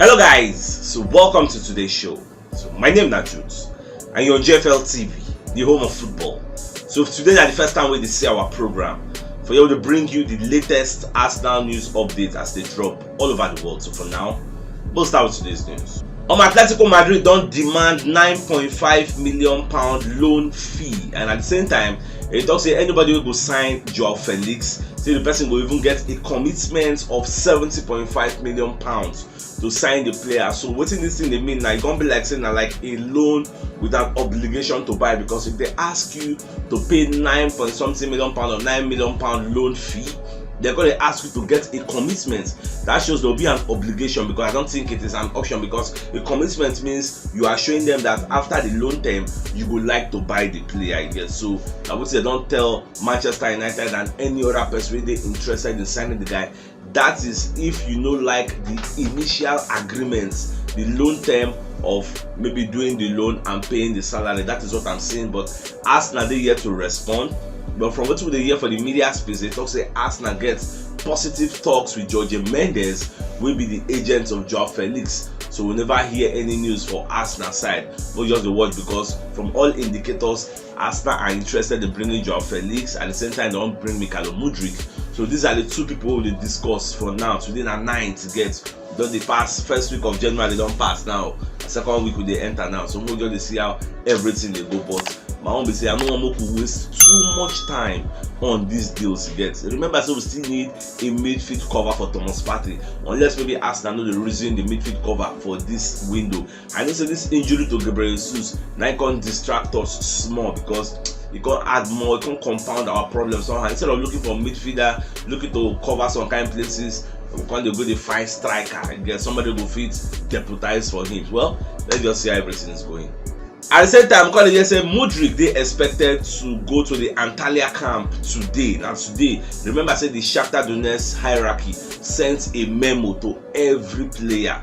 Hello guys, so welcome to today's show. So my name is CHUKS and you're on JFL TV, the home of football. So today is the first time we see our program for you to bring you the latest Arsenal news updates as they drop all over the world. So for now, we'll start with today's news. Atletico Madrid don't demand £9.5 million loan fee, and at the same time, it talks say anybody will go sign Joao Felix, say the person will even get a commitment of £70.5 million to sign the player. So what in this thing they mean? Now it's gonna be like saying like a loan with an obligation to buy, because if they ask you to pay £9.something million or £9 million loan fee, they're going to ask you to get a commitment. That shows there will be an obligation, because I don't think it is an option, because a commitment means you are showing them that after the loan term you would like to buy the player, I guess. So I would say don't tell Manchester United and any other person they're interested in signing the guy. That is if you know like the initial agreements, the loan term of maybe doing the loan and paying the salary. That is what I'm saying. But Arsenal they yet to respond. But from what we hear for the media space, they talk say Arsenal gets positive talks with Jorge Mendes, will be the agent of Joao Felix. So we'll never hear any news for Arsenal side. But just the watch, because from all indicators, Arsenal are interested in bringing Joao Felix. At the same time, they don't bring Mudryk. So these are the two people we discuss for now. Today are 9 to get. Don't they pass first week of January? They don't pass now. Second week they enter now. So we'll just see how everything they go. But my own be say I don't want to waste too much time on these deals to get. Remember, so we still need a midfield cover for Thomas Partey, unless maybe Arsenal know the reason the midfield cover for this window. I know say this injury to Gabriel Jesus now can distract us small, because it can add more, it can compound our problems somehow. Instead of looking for midfielder, looking to cover some kind of places, we can't go the fine striker and get somebody who fits deputize for him. Well, let's just see how everything is going. At the same time, Colin said Mudryk they expected to go to the Antalya camp today. Now today, remember I said the Shakhtar Donetsk hierarchy sent a memo to every player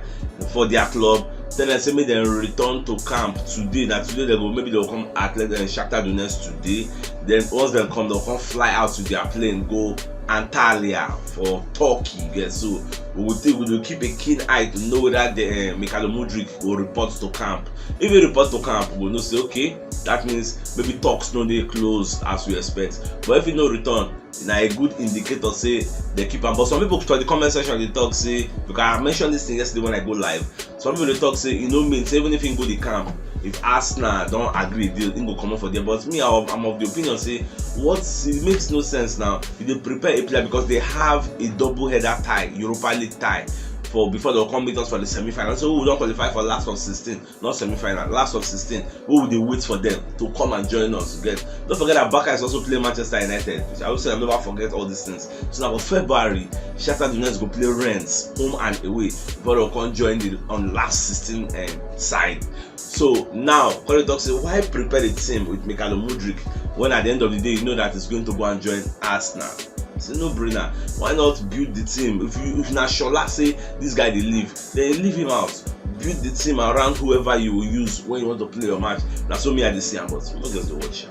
for their club. Then I say maybe they return to camp today. Now today they go, maybe they'll come Atlanta and Shakhtar Donetsk today. Then once they come, they'll come fly out to their plane, go Antalya for Turkey. Yes. So we will keep a keen eye to know that the Mudryk will report to camp. If he report to camp, we will know say okay, that means maybe talks no they close as we expect. But if he no return, now a good indicator say they keep him. But some people for the comment section they talk say, because I mentioned this thing yesterday when I go live. Some people they talk say means even if he go the camp, if Arsenal don't agree, he go come up for them. But me, I'm of the opinion say it makes no sense now. If they prepare a player because they have a double header tie, Europa League tie, for before they'll come meet us for the semi-final. So we don't qualify for last of 16, not semi-final, last of 16. Who would they wait for them to come and join us? Don't forget that Barca is also playing Manchester United. I will say I'll never forget all these things. So now for February, Shakhtar Donetsk go play Rennes home and away before they'll come join the on last 16 side. So now Colin say why prepare the team with Mudryk when at the end of the day you know that it's going to go and join Arsenal? It's a no-brainer. Why not build the team? If Nashola say this guy they leave, then leave him out. Build the team around whoever you will use when you want to play your match. That's what me I see, but not just the watch.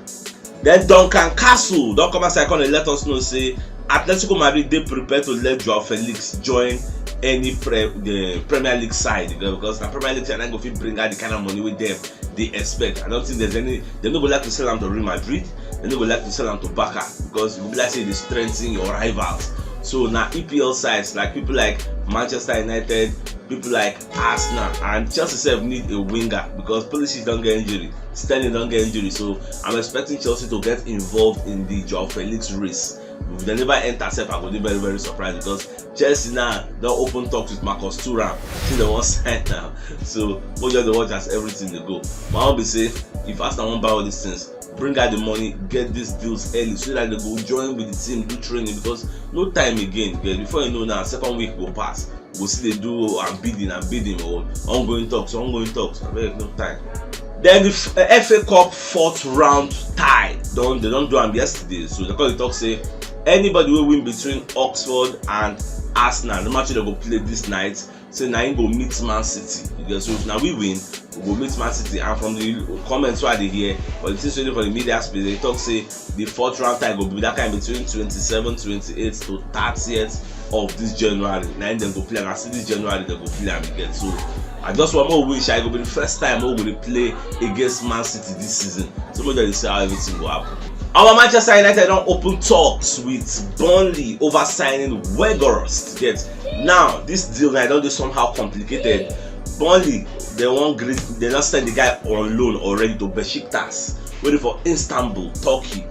Then Duncan Castle, don't come outside and let us know say Atletico Madrid they prepare to let Joao Felix join any the Premier League side, because the Premier League side not going to bring out the kind of money with them they expect. I don't think there's any. They don't go like to sell them to Real Madrid. They don't go like to sell them to Barca, because you will like say they strengthen your rivals. So now EPL sides like people like Manchester United, people like Arsenal and Chelsea self need a winger, because Pulisic don't get injury, Sterling don't get injury. So I'm expecting Chelsea to get involved in the Joao Felix race. If they never enter self, I will be very, very surprised, because Chelsea now don't open talks with Marcus Thuram till they want sign now. So we'll just watch as everything they go. But I'll be safe if Arsenal won't buy all these things. Bring out the money, get these deals early so that they go join with the team, do training, because no time again. Before you know now, second week will pass. We'll see they do and bidding or ongoing talks. I have no time. Then the FA Cup 4th round tie. They don't do them yesterday. So they call the talk say anybody will win between Oxford and Arsenal. The match they go play this night. Say now go meet Man City. So if now we win, we go meet Man City. And from the comments why they hear, or the things for the media space, they talk say the 4th round tie will be that kind between 27, 28 to 30th of this January. Now them go play, and I see this January they go play and again. So I just want more wish I go be the first time we will play against Man City this season. So we just see how everything will happen. Our Manchester United don't open talks with Burnley over signing Weghorst. Get now this deal now don't do somehow complicated. Burnley they won't great, they not send the guy on loan already to Besiktas, waiting for Istanbul, Turkey.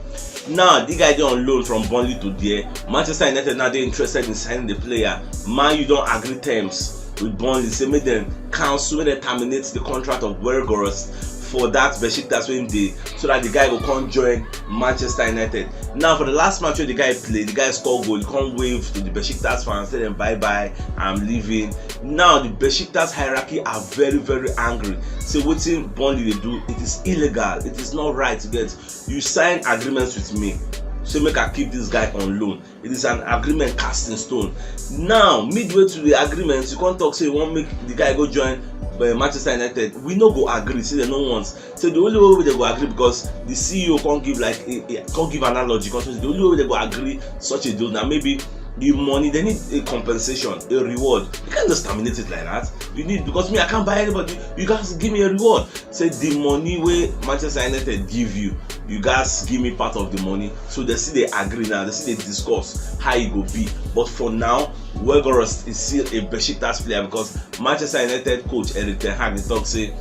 Now the guy on loan from Burnley to there. Manchester United now they interested in signing the player. Man, you don't agree terms with Burnley. Say make them cancel, make them terminate the contract of Weghorst for that Besiktas when they, so that the guy will come join Manchester United. Now for the last match where the guy played, the guy scored goal, he come wave to the Besiktas fans, tell them bye bye, I'm leaving. Now the Besiktas hierarchy are very angry. Say what thing Burnley they do, it is illegal, it is not right to get. You sign agreements with me, so make I keep this guy on loan. It is an agreement cast in stone. Now midway to the agreement, you can't talk say you want make the guy go join Manchester United. We no go agree. Say they no want. So the only way they go agree, because the CEO can't give like can't give analogy. Because the only way they go agree such a deal now, maybe the money they need a compensation, a reward. You can't just terminate it like that. You need, because me I can't buy anybody. You guys give me a reward. Say the money where Manchester United give you, you guys give me part of the money. So they see they agree now. They see they discuss how it go be. But for now, Weghorst is still a Besiktas player, because Manchester United coach Arteta they talk say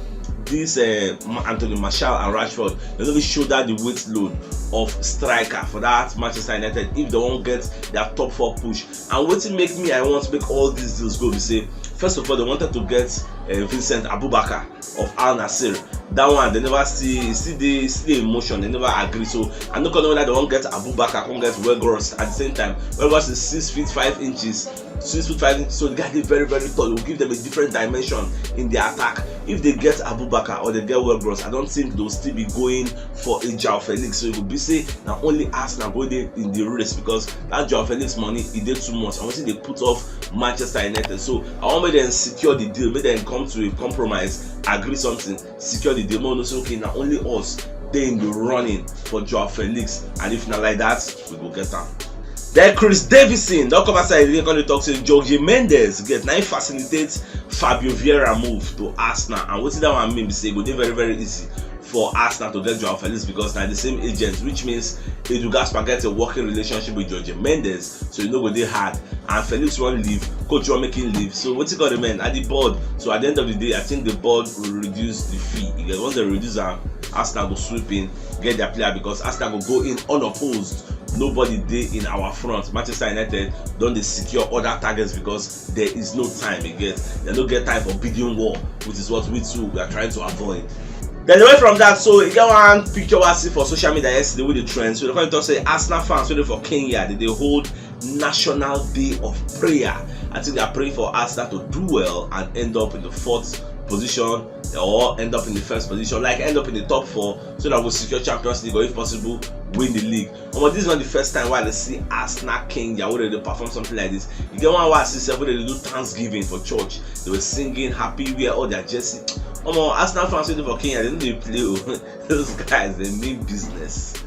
this Anthony Martial and Rashford they don't shoulder the weight load of striker for that Manchester United if they won't get their top 4 push. And what make me I want to make all these deals go, we say first of all they wanted to get Vincent Abubakar of Al Nassr. That one they never see the emotion, they never agree. So I'm not gonna know that they won't get Abubakar, can't get Weghorst at the same time. Weghorst is 6 feet 5 inches, 6 feet 5 inches, so the guy is very tall. It will give them a different dimension in their attack. If they get Abubakar or they get Weghorst, I don't think they'll still be going for a Joao Felix. So it will be say now only Arsenal go there in the race, because that Joao Felix money it did too much. I want to see they put off Manchester United. So I want them secure the deal, make them come to a compromise, agree something, secure the deal. No, say okay, now only us they in the running for Joao Felix, and if not like that, we go get them. Then Chris Davison, don't come outside, they're going to talk to Jorge Mendes. Get now facilitates Fabio Vieira move to Arsenal. And what that one mean? Say go dey very easy for Arsenal to get Joao Felix, because now the same agent, which means Edu Gaspar gets a working relationship with Jorge Mendes, so you know go dey hard. And Felix won't leave, coach won't make him leave. So what's it got to mean at the board? So at the end of the day, I think the board will reduce the fee. Because once they reduce Arsenal go sweep in, get their player, because Arsenal will go in unopposed. Nobody dey in our front. Manchester United don't they secure other targets, because there is no time again. They don't get time for bidding war, which is what we too we are trying to avoid. Then away from that, so you get one picture I see for social media yesterday with the trends. So they're going to say Arsenal fans waiting for Kenya. They hold National Day of Prayer. I think they are praying for Arsenal to do well and end up in the 4th position, or end up in the 1st position, like end up in the top 4, so that we'll secure Champions League, or if possible win the league. But this is not the first time where I see Arsenal Kenya where they perform something like this. You get one where I see where they do Thanksgiving for church. They were singing happy, wear all their jersey. Arsenal fans waiting for Kenya, they don't play. Those guys, they mean business.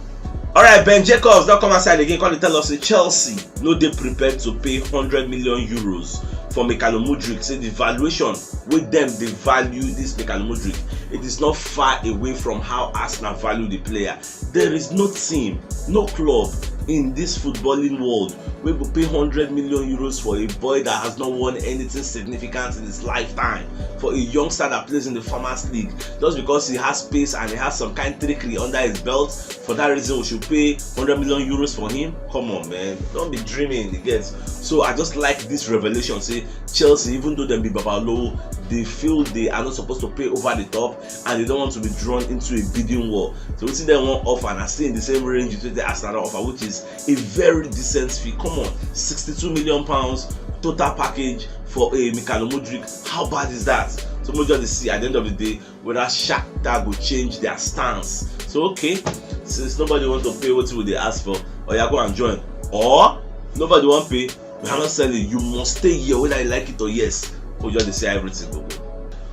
Alright, Ben Jacobs, don't come outside again. Can you tell us Chelsea no they prepared to pay 100 million euros for Mudryk? Say the valuation with them they value this Mudryk. It is not far away from how Arsenal value the player. There is no team, no club in this footballing world we will pay 100 million euros for a boy that has not won anything significant in his lifetime, for a youngster that plays in the Farmers League, just because he has pace and he has some kind of trickery under his belt. For that reason we should pay 100 million euros for him? Come on, man, don't be dreaming. You get? So I just like this revelation. Say Chelsea, even though they be babalo, they feel they are not supposed to pay over the top, and they don't want to be drawn into a bidding war. So we see them one offer and I stay in the same range between the Arsenal offer, which is a very decent fee. Come on, 62 million pounds total package for a Mudryk. How bad is that? So we just see at the end of the day whether Shakhtar will change their stance. So okay, since nobody wants to pay what they ask for, or you go and join, or nobody want to pay, we are not selling. You must stay here whether you like it or yes. We just say everything go.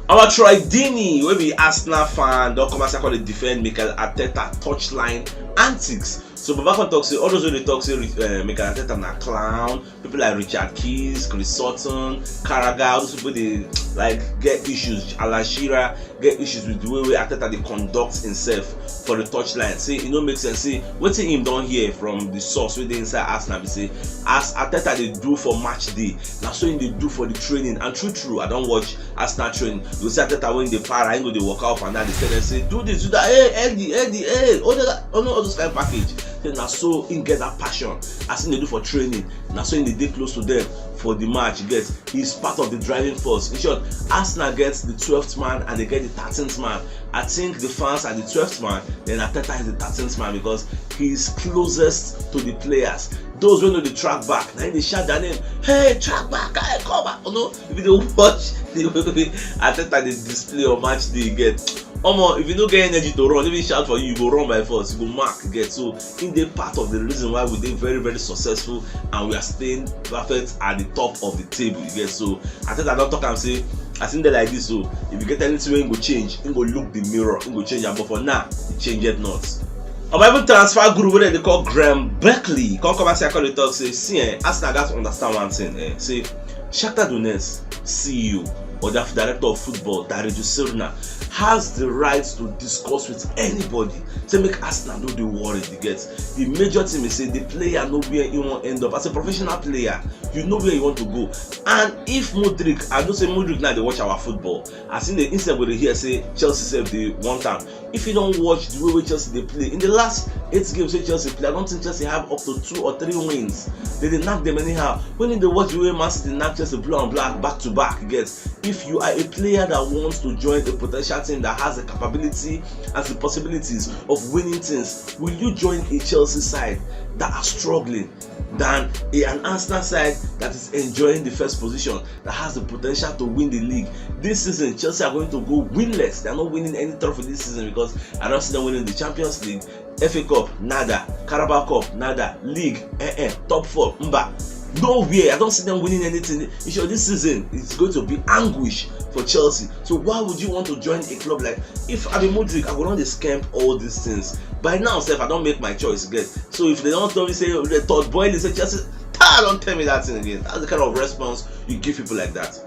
Our Troy Deeney, we be Arsenal fan, don't come as I call it defend Mikel Arteta touchline antics. So Baba can talk say all those who they talk say Mikel Arteta na clown, people like Richard Keys, Chris Sutton, Carragher, those people they like get issues. Alan Shearer get issues with the way Arteta they conduct himself for the touchline. Say it don't make sense. See what him don't hear from the source where they inside Arsenal be say as Arteta they do for match day, now so they do for the training. And true, I don't watch Arsenal training. You see Arteta when they para, I go they walk out and now they tell them say do this, do that, hey Eddie, all those kind of package. Then now so in get that passion as in they do for training. Now so in they dey close to them for the match. You get he's part of the driving force. In short, Arsenal gets the 12th man and they get the 13th man. I think the fans are the 12th man, then Arteta is the 13th man because he's closest to the players. Those who know the track back, now they shout their name, hey, track back, hey, come back. You know, if you don't watch the way Arteta the display or match they get. If you don't get energy to run, even shout for you, you go run by force, you go mark, get. So in the part of the reason why we did very, very successful and we are staying perfect at the top of the table, you get. So I think I don't talk and say I think they like this. So if you get anything, you go change, you go look the mirror, you go change. But for now, change it not. My even transfer group where they call Graham Beckley. Come and say I call the talk. Say, see, Arsenal got to understand one thing. Say, Shakhtar Donetsk CEO or the director of football, Dario Serna, has the right to discuss with anybody. Say make Arsenal no dey worry. You get the major thing is say the player know where he want end up. As a professional player, you know where you want to go. And if Mudryk, I don't say Mudryk now they watch our football. I seen the instead where they hear say Chelsea say they want time. If you don't watch the way Chelsea they play in the last 8 games where Chelsea play, I don't think Chelsea have up to 2 or 3 wins. They did knock them anyhow. When they watch the way Man City knock Chelsea blue and black back to back, you get if you are a player that wants to join a potential team that has the capability and the possibilities of winning things, will you join a Chelsea side that are struggling than an Arsenal side that is enjoying the first position, that has the potential to win the league? This season, Chelsea are going to go winless. They are not winning any trophy this season because I don't see them winning the Champions League, FA Cup, nada, Carabao Cup, nada, League, top 4, nowhere. I don't see them winning anything. Sure, this season it's going to be anguish for Chelsea. So why would you want to join a club like? If I'm a Mudryk, I will not scamp all these things. By now, self, I don't make my choice again. So if they don't tell me say the third boy, they say Chelsea, don't tell me that thing again. That's the kind of response you give people like that.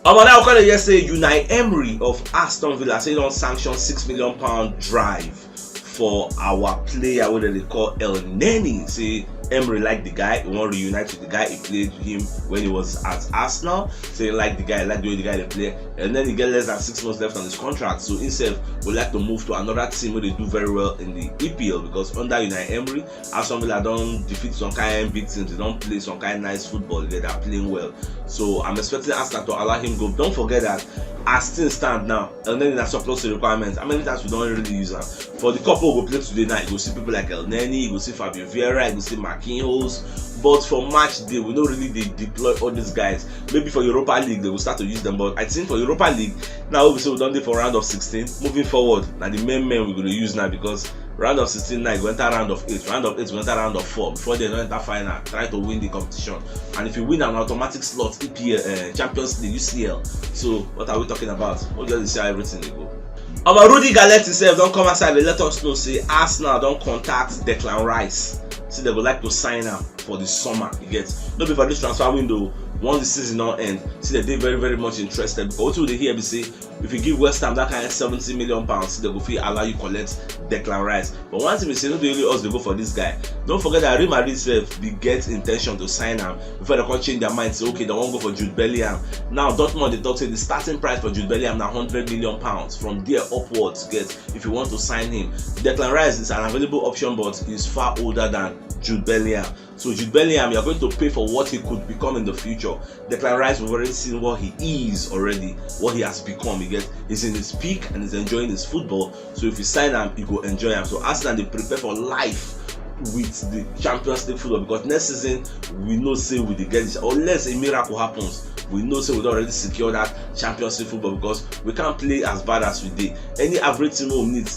Now kind of yesterday, Unai Emery of Aston Villa say don't sanction £6 million drive for our player, what they call El Neni. Say Emery liked the guy, he want to reunite with the guy he played with him when he was at Arsenal. So he liked the guy, like the way the guy they play, and then he get less than 6 months left on his contract. So himself would like to move to another team where they do very well in the EPL because under Unai Emery, Aston Villa don't defeat some kind of big teams, they don't play some kind of nice football, they are playing well. So I'm expecting Arsenal to allow him go. Don't forget that as things stand now, and then that's surplus to requirements. How many times we don't really use them? For the couple who go play today night, you will see people like El Neni, you will see Fabio Vieira, you will see Marquinhos. But for match day, we don't really deploy all these guys. Maybe for Europa League, they will start to use them. But I think for Europa League, now we say we don't do for round of 16. Moving forward, now the main men we're going to use now because round of 16 now we enter round of 8. Round of 8 we enter round of 4. Before they don't enter final, try to win the competition. And if you win an automatic slot, EPL, Champions League, UCL. So what are we talking about? We'll just see how everything they go. Rudy Gallet himself don't come outside. They let us know say Arsenal don't contact Declan Rice. See they would like to sign up for the summer. You get no be for this transfer window. Once the season not end, see they're very, very much interested. Because what will they hear? They say if you give West Ham that kind of £70 million, see they go feel allow you collect Declan Rice. But once they say no, they really us they go for this guy. Don't forget that Real Madrid self they get intention to sign him before they can change their mind. Say okay, they won't go for Jude Bellingham. Now Dortmund they talk say the starting price for Jude Bellingham now £100 million. From there upwards, get if you want to sign him. Declan Rice is an available option, but he's far older than Jude Bellingham. So Jude Bellingham, you're going to pay for what he could become in the future. Declan Rice, we've already seen what he is already, what he has become. He's in his peak and he's enjoying his football. So if you sign him, you go enjoy him. So Arsenal they prepare for life with the Champions League football because next season we know say we get this, unless a miracle happens. We know say we already secure that Champions League football because we can't play as bad as we did. Any average team will need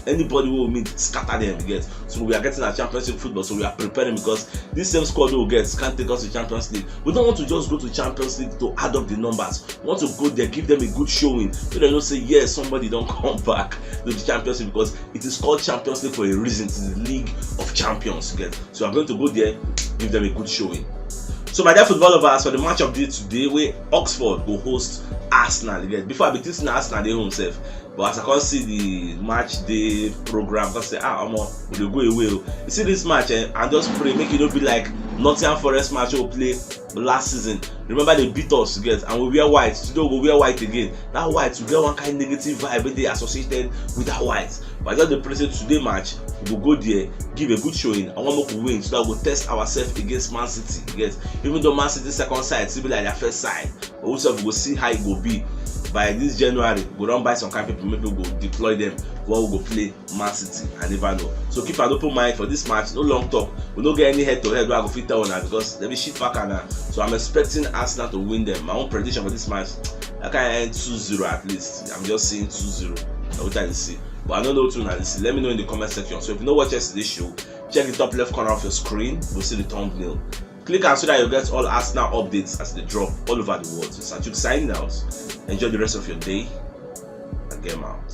Anybody who will meet, scatter them, you get. So we are getting a Champions League football, so we are preparing because this same squad we will get can't take us to Champions League. We don't want to just go to Champions League to add up the numbers. We want to go there, give them a good showing, so they don't say yes, somebody don't come back to the Champions League, because it is called Champions League for a reason. It is the League of Champions, you get. So I'm going to go there, give them a good showing. So my dear football lovers, for the match of the day today, where Oxford will host Arsenal again. Before I be teaching Arsenal, they home self. But as I can see the match day program, I can say, will go away. You see this match, and just pray, make it not be like Nottingham Forest match we play last season. Remember they beat us again, and we wear white. Today we wear white again. That white, we get one kind of negative vibe they associated with that white. But just the present today match, we will go there, give a good showing, and one more to win, so that we'll test ourselves against Man City. Yes, even though Man City second side, still be like their first side, but also we'll see how it will be. By this January, we don't buy some kind of people, maybe we'll go deploy them while we go play Man City. I never know. So keep an open mind for this match. No long talk. We don't get any head to head where I go fit on that because they be shit back now. So I'm expecting Arsenal to win them. My own prediction for this match, I can end 2-0 at least. I'm just saying 2-0. What I see. But I don't know what to see. Let me know in the comment section. So if you know what yesterday's show, check the top left corner of your screen. We'll see the thumbnail. Click on so that you get all Arsenal updates as they drop all over the world. So CHUKS signing out. Enjoy the rest of your day and game out.